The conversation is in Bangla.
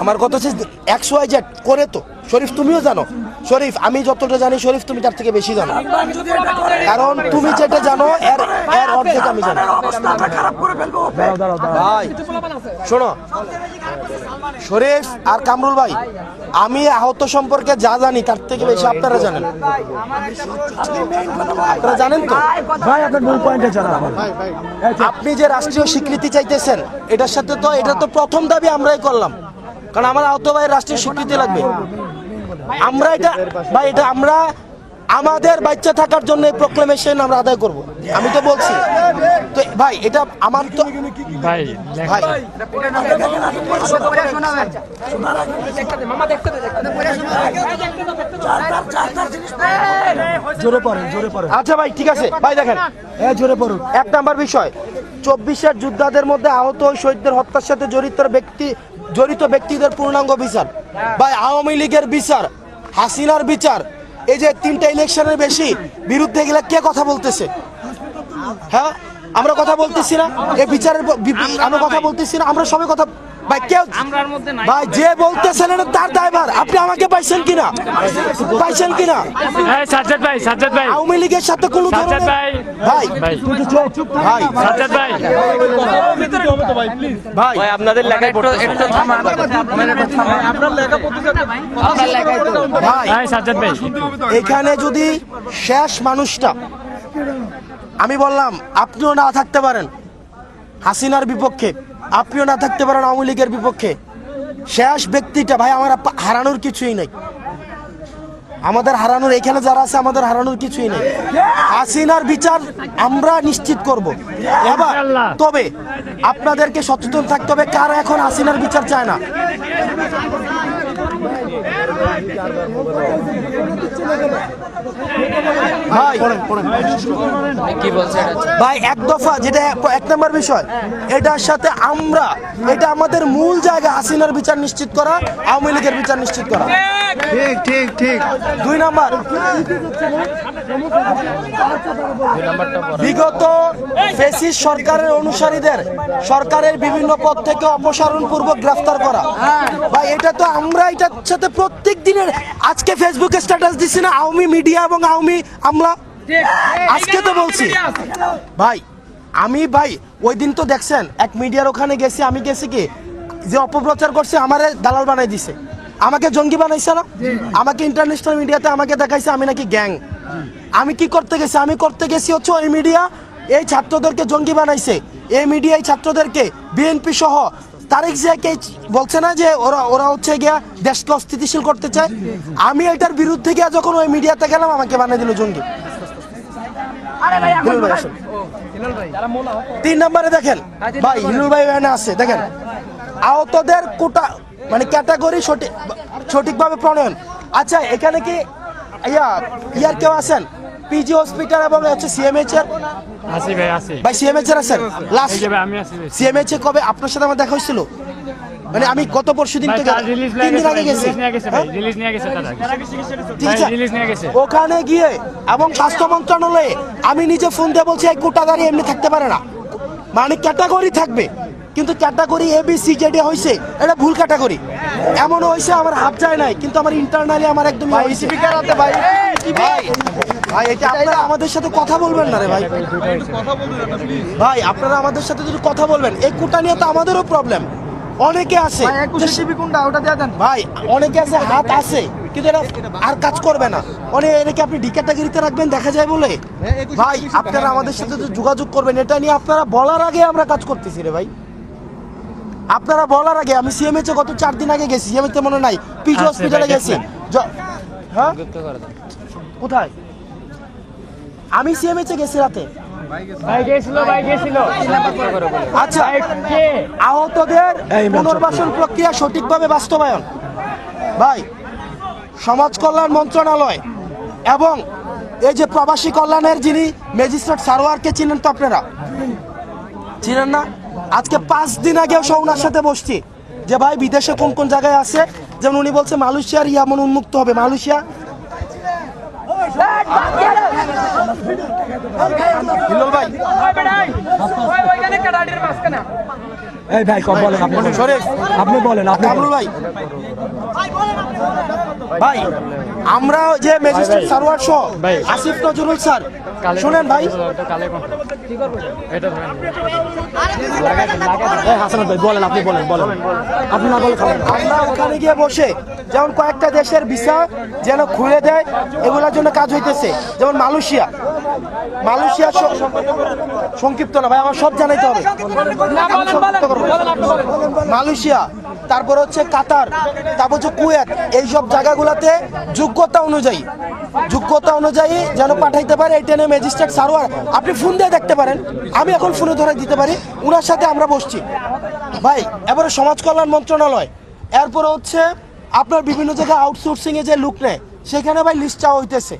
আমার কথা হচ্ছে XYZ করে তো শরীফ, তুমিও জানো শরীফ, আমি যতটা জানি শরীফ তুমি তার থেকে বেশি জানো, কারণ তুমি যেটা জানো এর অর্ধেক আমি জানি। ভাই শোনো শরীফ আর কামরুল ভাই, আমি আহত সম্পর্কে যা জানি তার থেকে বেশি আপনারা জানেন। আপনারা জানেন তো ভাই, আপনার মূল পয়েন্টে জানা। আপনি যে রাষ্ট্রীয় স্বীকৃতি চাইতেছেন, এটার সাথে তো এটা তো প্রথম দাবি আমরাই করলাম, কারণ আমার আহত ভাইয়ের রাষ্ট্রীয় স্বীকৃতি লাগবে। আমরা এটা ভাই, এটা আমরা আমাদের বাচ্চা থাকার জন্য এই প্রক্লেমেশন আমরা আদায় করব। আমি তো বলছি তো ভাই, এটা আমার তো ভাই ভাই জোরে পড়ে, জোরে পড়ে। আচ্ছা ভাই ঠিক আছে ভাই, দেখেন জোরে পড়ুন। 1 নাম্বার বিষয়, 24-এর যোদ্ধাদের মধ্যে আহত ওই শহীদদের হত্যার সাথে জড়িত ব্যক্তিদের পূর্ণাঙ্গ বিচার। ভাই আওয়ামী লীগের বিচার, হাসিনার বিচার, এই যে 3টা ইলেকশনের বেশি বিরুদ্ধে গেলে কে কথা বলতেছে? হ্যাঁ, আমরা কথা বলতেছি না এই বিচারের, আমরা কথা বলতেছি না, আমরা সবাই কথা। ভাই কেউ ভাই যে বলতেছেন এটা তার দায়ভার। আপনি আমাকে পাইছেন কিনা, পাইছেন কিনা? সাজ্জাদ ভাই, সাজ্জাদ ভাই, আওয়ামী লীগের সাথে কোনো সাজ্জাদ ভাই, ভাই ভাই, ভাই সাজ্জাদ ভাই, ভাই আপনাদের লেখা একটু থামান, আপনার লেখা ভাই ভাই সাজ্জাদ ভাই, এখানে যদি শেষ মানুষটা, আমি বললাম আপনিও না থাকতে পারেন হাসিনার বিপক্ষে, আপনিও না থাকতে পারেন আওয়ামী লীগের বিপক্ষে, শেষ ব্যক্তিটা ভাই আমার হারানোর কিছুই নেই। আমাদের হারানোর, এখানে যারা আছে আমাদের হারানোর কিছুই নেই। হাসিনার বিচার আমরা নিশ্চিত করব। এবার তবে আপনাদেরকে সচেতন থাকতে হবে কারা এখন হাসিনার বিচার চায় না। ভাই কি বলছে ভাই এক দফা যেটা 1 নম্বর বিষয়, এটার সাথে আমরা, এটা আমাদের মূল জায়গা হাসিনার বিচার নিশ্চিত করা, আওয়ামী লীগের বিচার নিশ্চিত করা। ঠিক ঠিক ঠিক। 2 নাম্বার, বিগত ফ্যাসিস্ট সরকারের অনুসারীদের সরকারের বিভিন্ন পদ থেকে অপসারণ পূর্বক গ্রেফতার করা। ভাই এটা তো আমরা এটার সাথে প্রত্যেক দিনের, আজকে ফেসবুকে স্ট্যাটাস দিছি না আওয়ামী মিডিয়া এবং আওয়ামী আমলা, আজকে তো বলছি ভাই। আমি ভাই ওই দিন তো দেখছেন এক মিডিয়ার ওখানে গেছি, আমি গেছি কি যে অপপ্রচার করছে আমারে দালাল বানাই দিছে, আমাকে জঙ্গি বানাইছে না, আমাকে ইন্টারন্যাশনাল মিডিয়াতে আমাকে দেখাইছে আমি নাকি গ্যাং। আমি কি করতে গেছি? আমি করতে গেছি হচ্ছে ওই মিডিয়া এই ছাত্রদেরকে জঙ্গি বানাইছে, এই মিডিয়া এই ছাত্রদেরকে বিএনপি সহ তারেক জিয়াকে বলছে না যে ওরা হচ্ছে গিয়া দেশকে অস্থিতিশীল করতে চায়। আমি এটার বিরুদ্ধে গিয়া যখন ওই মিডিয়াতে গেলাম আমাকে বানিয়ে দিল জঙ্গি। 3 নম্বরে দেখেন ভাই, হিলুল ভাই এখানে আছে, দেখেন আহতদের কোটা মানে ক্যাটাগরি সঠিকভাবে প্রণয়ন। আচ্ছা এখানে কি ইয়ার কেউ আছেন পিজি হসপিটাল এবং হচ্ছে সিএমএইচ এর? আসি ভাই, আসি ভাই সিএমএইচ এর আছেন লাস্ট? এই যে ভাই আমি আসি ভাই, সিএমএইচ এ কবে আপনার সাথে আমার দেখা হয়েছিল? মানে আমি গত পরশুদিন ভাই থেকে তার রিলিজ 3 দিন আগে গেছি। নিয়ে গেছে ভাই, রিলিজ নিয়ে গেছে তারা, ঠিক ভাই আছে? রিলিজ নিয়ে গেছে। ওখানে গিয়ে এবং স্বাস্থ্য মন্ত্রণালয়ে আমি নিজে ফোন দিয়ে বলছি এই কোটাগারি এমনি থাকতে পারে না, মানে ক্যাটাগরি থাকবে, কিন্তু ক্যাটাগরি ABCD হয়েছে, এটা ভুল ক্যাটাগরি। এমনও হয়েছে আমার হাত যায় নাই, কিন্তু আমার ইন্টারনালি আমার একদম ভাই ভাই এটা আপনারা আমাদের সাথে কথা বলবেন না রে ভাই, ভাই আপনারা আমাদের সাথে যদি কথা বলবেন, এই কোটা নিয়ে তো আমাদেরও প্রবলেম। অনেকে আছে ভাই, অনেকে আছে হাত আছে কিন্তু এটা আর কাজ করবে না, এটাকে আপনি ডি ক্যাটাগরিতে রাখবেন দেখা যায় বলে। ভাই আপনারা আমাদের সাথে তো যোগাযোগ করবেন, এটা নিয়ে আপনারা বলার আগে আমরা কাজ করতেছি রে ভাই, আপনারা বলার আগে। আমি সিএমএইচ গত 4 দিন আগে গেছি, সিএমএইচ মনে নাই, পিজি হসপিটালে গেছি। হ্যাঁ কোথায়? আমি সিএমএইচ গেছি রাতে। ভাই গেছিল, ভাই গেছিল। আচ্ছা আহতদের পুনর্বাসন প্রক্রিয়া সঠিকভাবে বাস্তবায়ন, ভাই সমাজ কল্যাণ মন্ত্রণালয় এবং এই যে প্রবাসী কল্যাণের যিনি ম্যাজিস্ট্রেট সারোয়ারকে চিনেন তো আপনারা? চিনেন না? আজকে 5 দিন আগেও ওনার সাথে বসছি যে ভাই বিদেশে কোন কোন জায়গায় আছে, যেমন উনি বলছে মালয়েশিয়ার ইয়ামন উন্মুক্ত হবে, মালয়েশিয়া হিলল ভাই এই ভাই কম বলেন আপনি বলেন। শরীফ আপনি বলেন আপনি কামরুল বলেন। ভাই ভাই আমরা যে ম্যাজিস্ট্রেট সারোয়ার সহ ভাই। আসিফ নজরুল স্যার শুনেন ভাই কালে কোন এটা ধরেন এই হাসানাত ভাই বলেন আপনি বলেন বলেন আপনি না বলে খাবেন না। আমরা ওখানে গিয়ে বসে যেমন কয়েকটা দেশের ভিসা যেন খুলে দেয় এগুলোর জন্য কাজ হইতেছে, যেমন মালয়েশিয়া সংক্ষিপ্ত না ভাই, আমার সব জানাইতে হবে। আমি সংক্ষিপ্ত করবো। মালয়েশিয়া, তারপর হচ্ছে কাতার, তারপর হচ্ছে কুয়েত, এইসব জায়গাগুলোতে যোগ্যতা অনুযায়ী যেন পাঠাইতে পারে। এই টেনে ম্যাজিস্ট্রেট সারোয়ার আপনি ফোন দিয়ে দেখতে পারেন, আমি এখন ফোনে ধরে দিতে পারি, উনার সাথে আমরা বসছি ভাই। এবারে সমাজ কল্যাণ মন্ত্রণালয়, এরপরে হচ্ছে আপনার বিভিন্ন জায়গায় আউটসোর্সিং এ যে লুক নেয় সেখানে ভাই লিস্ট চাওয়া হইতেছে।